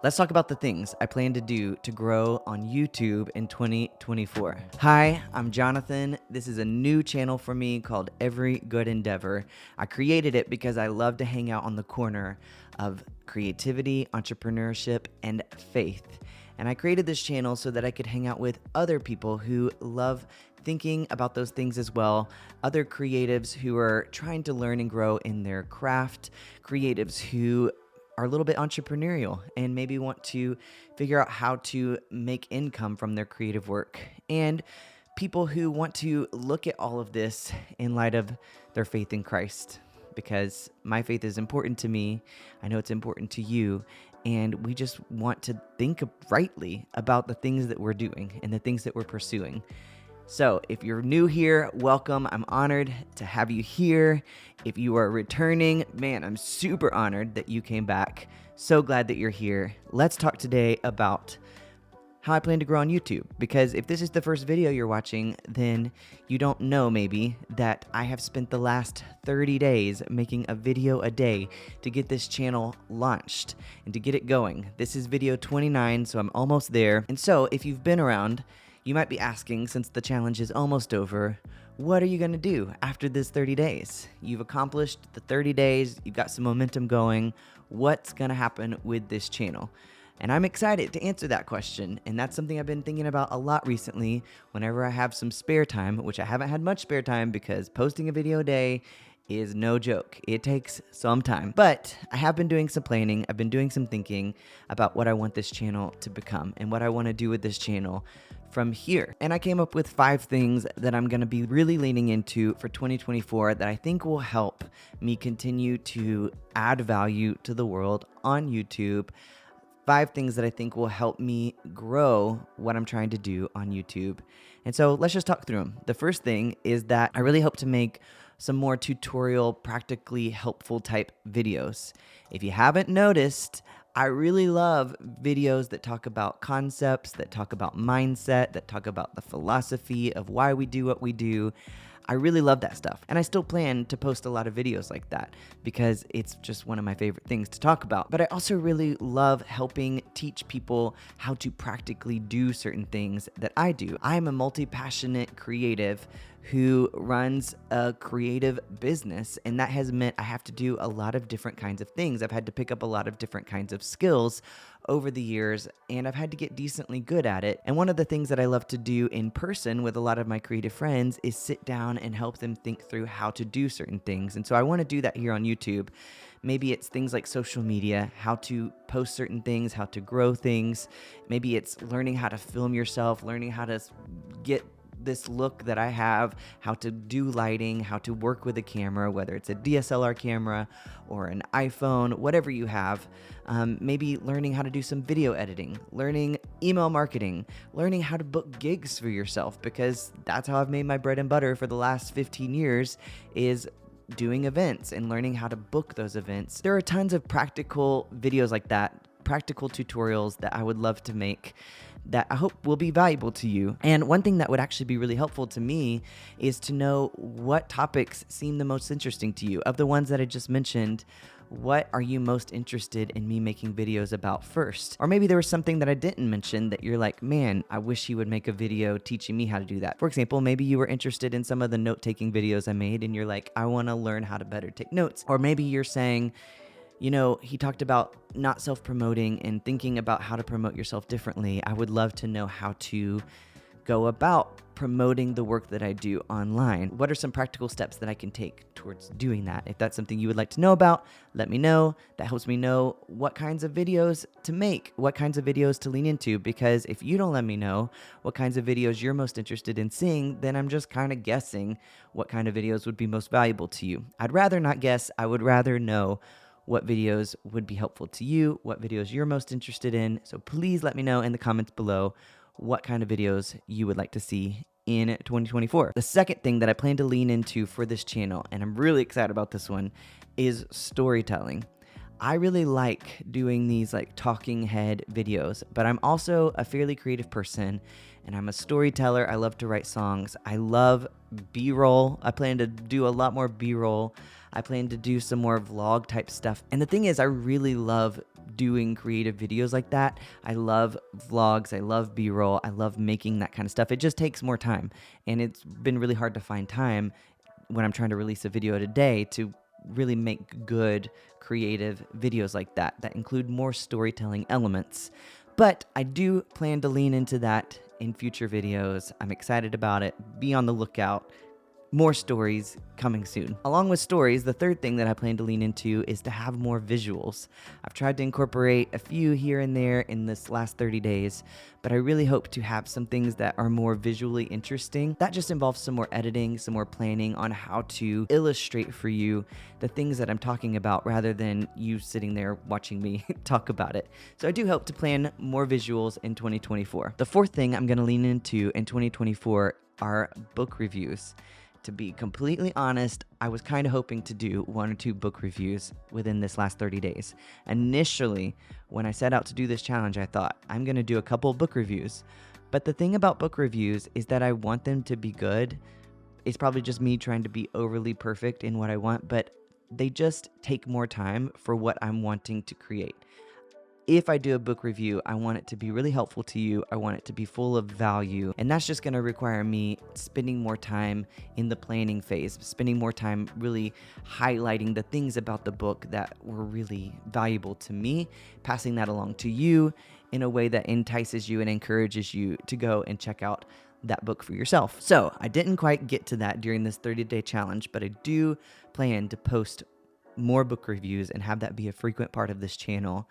Let's talk about the things I plan to do to grow on YouTube in 2024. Hi, I'm Jonathan. This is a new channel for me called Every Good Endeavor. I created it because I love to hang out on the corner of creativity, entrepreneurship, and faith. And I created this channel so that I could hang out with other people who love thinking about those things as well, other creatives who are trying to learn and grow in their craft, creatives who are a little bit entrepreneurial and maybe want to figure out how to make income from their creative work, and people who want to look at all of this in light of their faith in Christ, because my faith is important to me. I know it's important to you, and we just want to think rightly about the things that we're doing and the things that we're pursuing. So if you're new here, welcome. I'm honored to have you here. If you are returning, man, I'm super honored that you came back. So glad that you're here. Let's talk today about how I plan to grow on YouTube, because if this is the first video you're watching, then you don't know maybe that I have spent the last 30 days making a video a day to get this channel launched and to get it going. This is video 29, so I'm almost there. And so if you've been around, you might be asking, since the challenge is almost over, what are you going to do after this 30 days? You've accomplished the 30 days, you've got some momentum going. What's going to happen with this channel? And I'm excited to answer that question, and that's something I've been thinking about a lot recently whenever I have some spare time, which I haven't had much spare time because posting a video a day is no joke. It takes some time. But I have been doing some planning. I've been doing some thinking about what I want this channel to become and what I want to do with this channel from here. And I came up with 5 things that I'm going to be really leaning into for 2024 that I think will help me continue to add value to the world on YouTube. 5 things that I think will help me grow what I'm trying to do on YouTube. And so let's just talk through them. The first thing is that I really hope to make some more tutorial, practically helpful type videos. If you haven't noticed, I really love videos that talk about concepts, that talk about mindset, that talk about the philosophy of why we do what we do. I really love that stuff. And I still plan to post a lot of videos like that because it's just one of my favorite things to talk about. But I also really love helping teach people how to practically do certain things that I do. I am a multi-passionate creative who runs a creative business, and that has meant I have to do a lot of different kinds of things. I've had to pick up a lot of different kinds of skills over the years, and I've had to get decently good at it. And one of the things that I love to do in person with a lot of my creative friends is sit down and help them think through how to do certain things. And so I want to do that here on YouTube. Maybe it's things like social media, how to post certain things, how to grow things. Maybe it's learning how to film yourself, learning how to get this look that I have, how to do lighting, how to work with a camera, whether it's a DSLR camera or an iPhone, whatever you have. Maybe learning how to do some video editing, learning email marketing, learning how to book gigs for yourself, because that's how I've made my bread and butter for the last 15 years is doing events and learning how to book those events. There are tons of practical videos like that, practical tutorials that I would love to make that I hope will be valuable to you. And one thing that would actually be really helpful to me is to know what topics seem the most interesting to you. Of the ones that I just mentioned, what are you most interested in me making videos about first? Or maybe there was something that I didn't mention that you're like, man, I wish you would make a video teaching me how to do that. For example, maybe you were interested in some of the note-taking videos I made and you're like, I want to learn how to better take notes. Or maybe you're saying, you know, he talked about not self-promoting and thinking about how to promote yourself differently. I would love to know how to go about promoting the work that I do online. What are some practical steps that I can take towards doing that? If that's something you would like to know about, let me know. That helps me know what kinds of videos to make, what kinds of videos to lean into, because if you don't let me know what kinds of videos you're most interested in seeing, then I'm just kind of guessing what kind of videos would be most valuable to you. I'd rather not guess. I would rather know what videos would be helpful to you, what videos you're most interested in. So please let me know in the comments below what kind of videos you would like to see in 2024. The second thing that I plan to lean into for this channel, and I'm really excited about this one, is storytelling. I really like doing these like talking head videos, but I'm also a fairly creative person and I'm a storyteller. I love to write songs. I love B-roll. I plan to do a lot more B-roll. I plan to do some more vlog type stuff. And the thing is, I really love doing creative videos like that. I love vlogs, I love B-roll, I love making that kind of stuff. It just takes more time, and it's been really hard to find time when I'm trying to release a video a day to really make good creative videos like that include more storytelling elements. But I do plan to lean into that in future videos. I'm excited about it. Be on the lookout. More stories coming soon. Along with stories, the third thing that I plan to lean into is to have more visuals. I've tried to incorporate a few here and there in this last 30 days, but I really hope to have some things that are more visually interesting. That just involves some more editing, some more planning on how to illustrate for you the things that I'm talking about rather than you sitting there watching me talk about it. So I do hope to plan more visuals in 2024. The fourth thing I'm going to lean into in 2024 are book reviews. To be completely honest, I was kind of hoping to do 1 or 2 book reviews within this last 30 days. Initially, when I set out to do this challenge, I thought, I'm going to do a couple book reviews. But the thing about book reviews is that I want them to be good. It's probably just me trying to be overly perfect in what I want, but they just take more time for what I'm wanting to create. If I do a book review, I want it to be really helpful to you. I want it to be full of value. And that's just going to require me spending more time in the planning phase, spending more time really highlighting the things about the book that were really valuable to me, passing that along to you in a way that entices you and encourages you to go and check out that book for yourself. So I didn't quite get to that during this 30-day challenge, but I do plan to post more book reviews and have that be a frequent part of this channel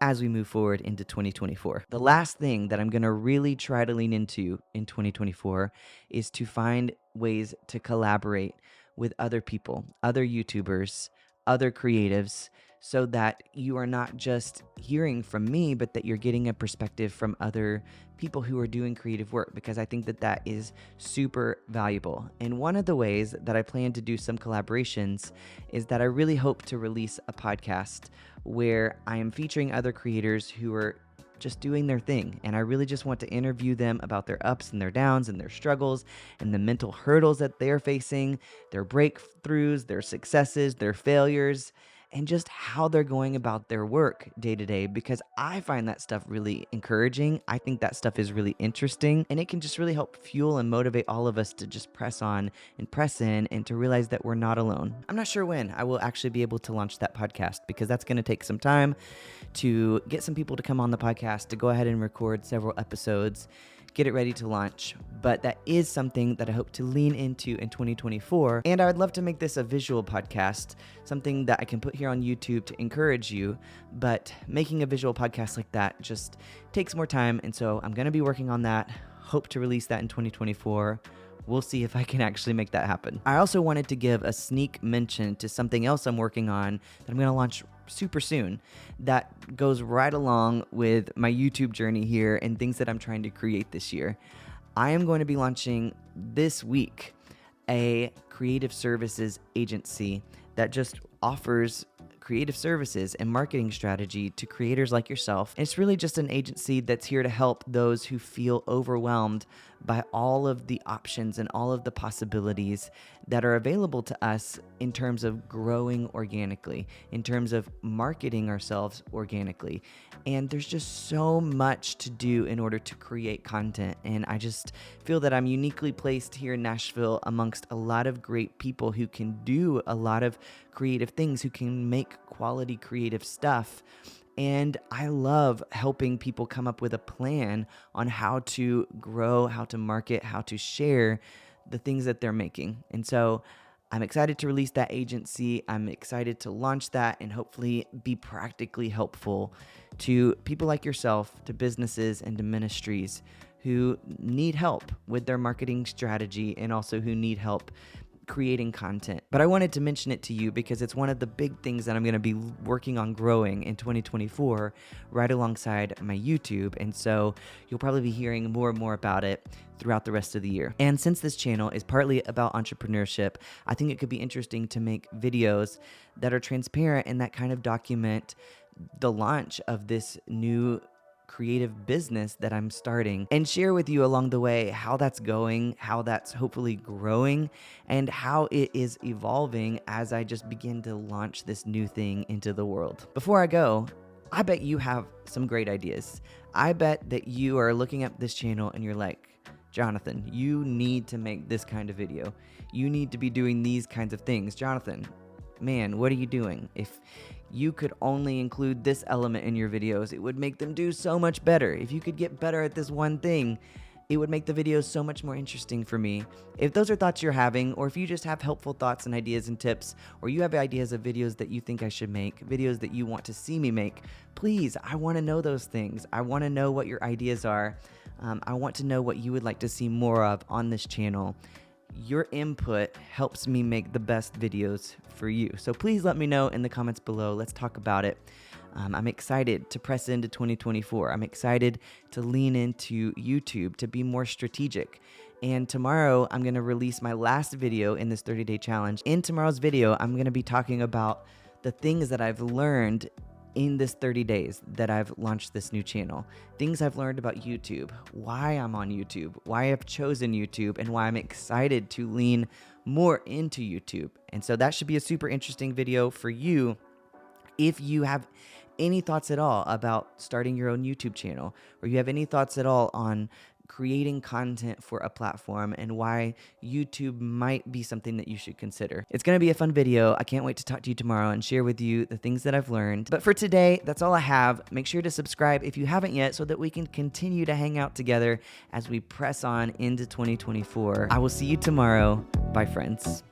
as we move forward into 2024. The last thing that I'm going to really try to lean into in 2024 is to find ways to collaborate with other people, other YouTubers, other creatives, so that you are not just hearing from me, but that you're getting a perspective from other people who are doing creative work, because I think that that is super valuable. And one of the ways that I plan to do some collaborations is that I really hope to release a podcast where I am featuring other creators who are just doing their thing. And I really just want to interview them about their ups and their downs and their struggles and the mental hurdles that they're facing, their breakthroughs, their successes, their failures, and just how they're going about their work day to day, because I find that stuff really encouraging. I think that stuff is really interesting, and it can just really help fuel and motivate all of us to just press on and press in and to realize that we're not alone. I'm not sure when I will actually be able to launch that podcast, because that's going to take some time to get some people to come on the podcast, to go ahead and record several episodes, get it ready to launch. But that is something that I hope to lean into in 2024. And I would love to make this a visual podcast, something that I can put here on YouTube to encourage you. But making a visual podcast like that just takes more time. And so I'm going to be working on that. Hope to release that in 2024. We'll see if I can actually make that happen. I also wanted to give a sneak mention to something else I'm working on that I'm going to launch super soon that goes right along with my YouTube journey here and things that I'm trying to create this year. I am going to be launching this week a creative services agency that just offers creative services and marketing strategy to creators like yourself. And it's really just an agency that's here to help those who feel overwhelmed by all of the options and all of the possibilities that are available to us in terms of growing organically, in terms of marketing ourselves organically. And there's just so much to do in order to create content. And I just feel that I'm uniquely placed here in Nashville amongst a lot of great people who can do a lot of creative things, who can make quality creative stuff. And I love helping people come up with a plan on how to grow, how to market, how to share the things that they're making. And so I'm excited to release that agency. I'm excited to launch that and hopefully be practically helpful to people like yourself, to businesses and to ministries who need help with their marketing strategy and also who need help creating content. But I wanted to mention it to you because it's one of the big things that I'm going to be working on growing in 2024 right alongside my YouTube. And so you'll probably be hearing more and more about it throughout the rest of the year. And since this channel is partly about entrepreneurship, I think it could be interesting to make videos that are transparent and that kind of document the launch of this new creative business that I'm starting and share with you along the way how that's going, how that's hopefully growing, and how it is evolving as I just begin to launch this new thing into the world. Before I go, I bet you have some great ideas. I bet that you are looking at this channel and you're like, Jonathan, you need to make this kind of video. You need to be doing these kinds of things. Jonathan, man, what are you doing? If you could only include this element in your videos, it would make them do so much better. If you could get better at this one thing, it would make the videos so much more interesting for me. If those are thoughts you're having, or if you just have helpful thoughts and ideas and tips, or you have ideas of videos that you think I should make, videos that you want to see me make, please, I want to know those things. I want to know what your ideas are. I want to know what you would like to see more of on this channel. Your input helps me make the best videos for you. So please let me know in the comments below. Let's talk about it. I'm excited to press into 2024. I'm excited to lean into YouTube, to be more strategic. And tomorrow, I'm going to release my last video in this 30-day challenge. In tomorrow's video, I'm going to be talking about the things that I've learned in this 30 days that I've launched this new channel. Things I've learned about YouTube, why I'm on YouTube, why I've chosen YouTube, and why I'm excited to lean more into YouTube. And so that should be a super interesting video for you. If you have any thoughts at all about starting your own YouTube channel, or you have any thoughts at all on creating content for a platform and why YouTube might be something that you should consider. It's going to be a fun video. I can't wait to talk to you tomorrow and share with you the things that I've learned. But for today, that's all I have. Make sure to subscribe if you haven't yet so that we can continue to hang out together as we press on into 2024. I will see you tomorrow. Bye, friends.